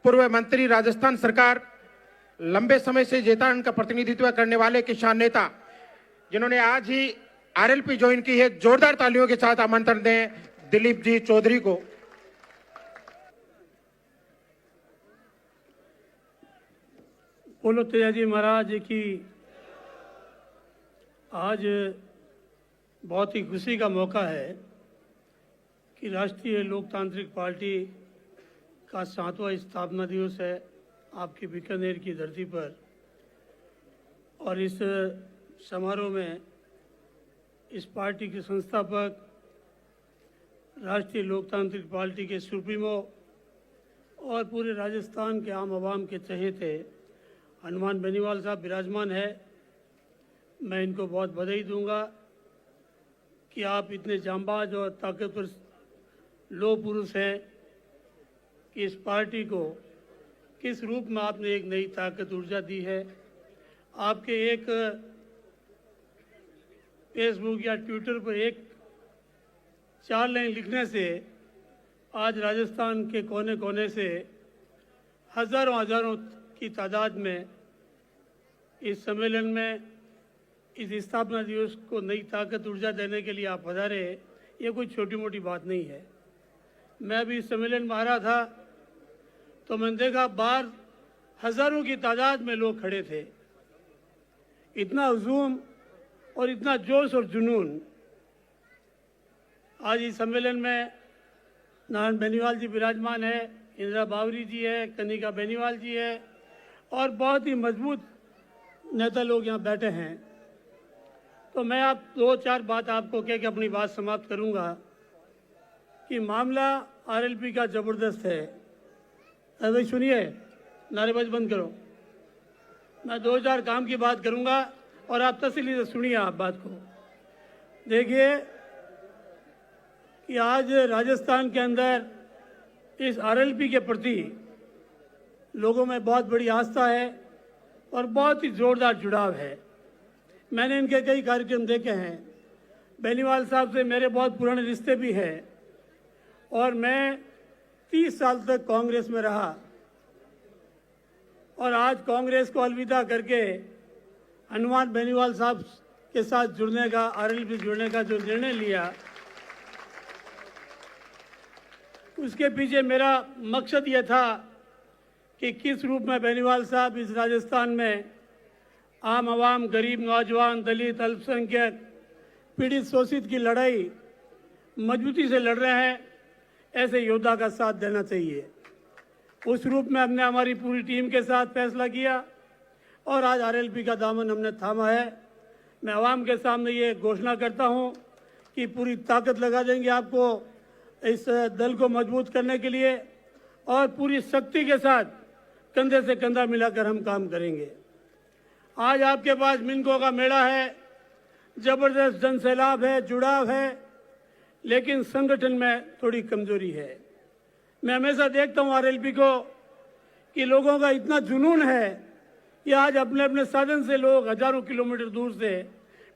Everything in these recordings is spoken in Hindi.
पूर्व मंत्री, राजस्थान सरकार, लंबे समय से जेतान का प्रतिनिधित्व करने वाले किसान नेता, जिन्होंने आज ही आरएलपी ज्वाइन की है, जोरदार तालियों के साथ आमंत्रण दें दिलीप जी चौधरी को। बोलो तेजाजी महाराज की। आज बहुत ही खुशी का मौका है कि राष्ट्रीय लोकतांत्रिक पार्टी का 7वां स्थापना दिवस है आपकी बीकानेर की धरती पर, और इस समारोह में इस पार्टी के संस्थापक, राष्ट्रीय लोकतांत्रिक पार्टी के सुप्रीमो और पूरे राजस्थान के आम आवाम के चहेते हनुमान बेनीवाल साहब विराजमान है। मैं इनको बहुत बधाई दूंगा कि आप इतने जांबाज और ताकतवर लोह पुरुष हैं कि इस पार्टी को किस रूप में आपने एक नई ताकत ऊर्जा दी है। आपके एक फेसबुक या ट्विटर पर एक 4 लाइन लिखने से आज राजस्थान के कोने कोने से हजारों की तादाद में इस सम्मेलन में, इस स्थापना दिवस को नई ताकत ऊर्जा देने के लिए आप पधारे। ये कोई छोटी मोटी बात नहीं है। मैं भी इस सम्मेलन में आ रहा था तो मैंने देखा बाहर हजारों की तादाद में लोग खड़े थे। इतना हुजूम और इतना जोश और जुनून। आज इस सम्मेलन में नारायण बेनीवाल जी विराजमान है, इंदिरा बावरी जी है, कनिका बेनीवाल जी है और बहुत ही मजबूत नेता लोग यहाँ बैठे हैं। तो मैं आप 2-4 बात आपको कह के अपनी बात समाप्त करूँगा कि मामला आरएलपी का ज़बरदस्त है। अरे सुनिए, नारेबाजी बंद करो। मैं 2-4 काम की बात करूँगा और आप तसल्ली से सुनिए आप बात को। देखिए कि आज राजस्थान के अंदर इस आरएलपी के प्रति लोगों में बहुत बड़ी आस्था है और बहुत ही जोरदार जुड़ाव है। मैंने इनके कई कार्यक्रम देखे हैं। बेनीवाल साहब से मेरे बहुत पुराने रिश्ते भी हैं और मैं 30 साल तक कांग्रेस में रहा और आज कांग्रेस को अलविदा करके हनुमान बेनीवाल साहब के साथ जुड़ने का, आरएलपी जुड़ने का जो निर्णय लिया, उसके पीछे मेरा मकसद ये था कि किस रूप में बेनीवाल साहब इस राजस्थान में आम आवाम, गरीब, नौजवान, दलित, अल्पसंख्यक, पीड़ित, शोषित की लड़ाई मजबूती से लड़ रहे हैं, ऐसे योद्धा का साथ देना चाहिए। उस रूप में हमने हमारी पूरी टीम के साथ फैसला किया और आज आरएलपी का दामन हमने थामा है। मैं आवाम के सामने ये घोषणा करता हूँ कि पूरी ताकत लगा देंगे आपको इस दल को मजबूत करने के लिए और पूरी शक्ति के साथ कंधे से कंधा मिलाकर हम काम करेंगे। आज आपके पास मिनकों का मेला है, जबरदस्त जनसैलाब है, जुड़ाव है, लेकिन संगठन में थोड़ी कमजोरी है। मैं हमेशा देखता हूँ आरएलपी को कि लोगों का इतना जुनून है कि आज अपने अपने साधन से लोग हजारों किलोमीटर दूर से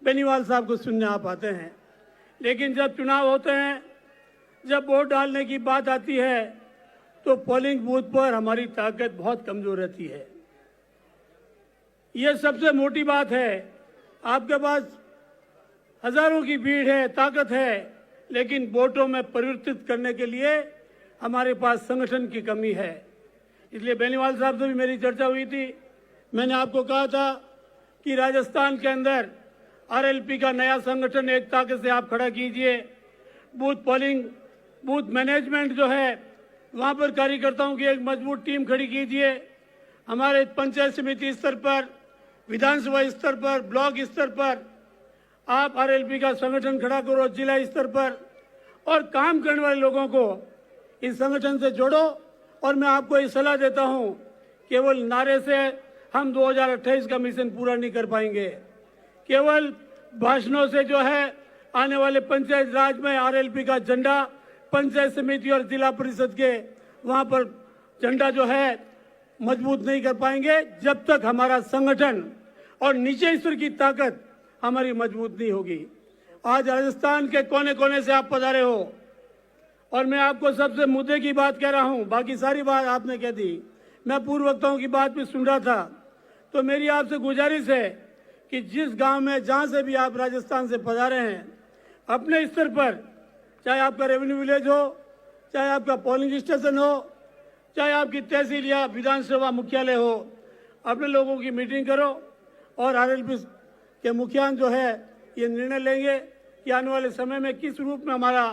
बेनीवाल साहब को सुनने आ पाते हैं, लेकिन जब चुनाव होते हैं, जब वोट डालने की बात आती है तो पोलिंग बूथ पर हमारी ताकत बहुत कमजोर रहती है। यह सबसे मोटी बात है। आपके पास हजारों की भीड़ है, ताकत है, लेकिन वोटों में परिवर्तित करने के लिए हमारे पास संगठन की कमी है। इसलिए बेनीवाल साहब से भी मेरी चर्चा हुई थी। मैंने आपको कहा था कि राजस्थान के अंदर आरएलपी का नया संगठन एक ताकत से आप खड़ा कीजिए। बूथ पोलिंग, बूथ मैनेजमेंट जो है, वहाँ पर कार्यकर्ताओं की एक मजबूत टीम खड़ी कीजिए। हमारे पंचायत समिति स्तर पर, विधानसभा स्तर पर, ब्लॉक स्तर पर आप आरएलपी का संगठन खड़ा करो, जिला स्तर पर, और काम करने वाले लोगों को इस संगठन से जोड़ो। और मैं आपको ये सलाह देता हूँ, केवल नारे से हम 2028 का मिशन पूरा नहीं कर पाएंगे। केवल भाषणों से जो है आने वाले पंचायत राज में आरएलपी का झंडा पंचायत समिति और जिला परिषद के वहाँ पर झंडा जो है मजबूत नहीं कर पाएंगे जब तक हमारा संगठन और नीचे स्तर की ताकत हमारी मजबूत नहीं होगी। आज राजस्थान के कोने कोने से आप पधारे हो और मैं आपको सबसे मुद्दे की बात कह रहा हूं, बाकी सारी बात आपने कह दी। मैं पूर्व वक्ताओं की बात भी सुन रहा था, तो मेरी आपसे गुजारिश है कि जिस गांव में जहां से भी आप राजस्थान से पधारे हैं, अपने स्तर पर, चाहे आपका रेवेन्यू विलेज हो, चाहे आपका पोलिंग स्टेशन हो, चाहे आपकी तहसील या विधानसभा मुख्यालय हो, अपने लोगों की मीटिंग करो और आरएलपी के मुखिया जो है ये निर्णय लेंगे कि आने वाले समय में किस रूप में हमारा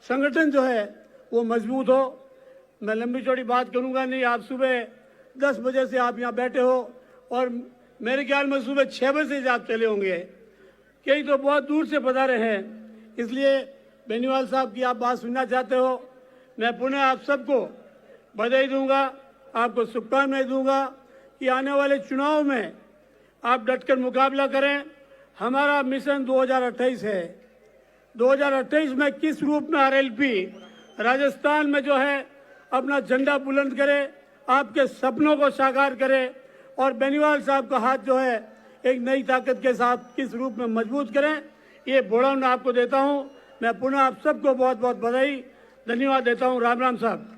संगठन जो है वो मजबूत हो। मैं लंबी चौड़ी बात करूंगा नहीं। आप सुबह 10 बजे से आप यहाँ बैठे हो और मेरे ख्याल में सुबह 6 बजे से आप चले होंगे, कई तो बहुत दूर से पधारे हैं। इसलिए बेनीवाल साहब की आप बात सुनना चाहते हो, मैं पुनः आप सबको बधाई दूंगा, आपको शुभकामनाएं दूंगा कि आने वाले चुनाव में आप डटकर मुकाबला करें। हमारा मिशन 2028 है। 2028 में किस रूप में आरएलपी राजस्थान में जो है अपना झंडा बुलंद करे, आपके सपनों को साकार करे और बेनीवाल साहब का हाथ जो है एक नई ताकत के साथ किस रूप में मजबूत करें, ये बोड़ा मैं आपको देता हूं। मैं पुनः आप सबको बहुत बहुत बधाई, धन्यवाद देता हूं। राम राम साहब।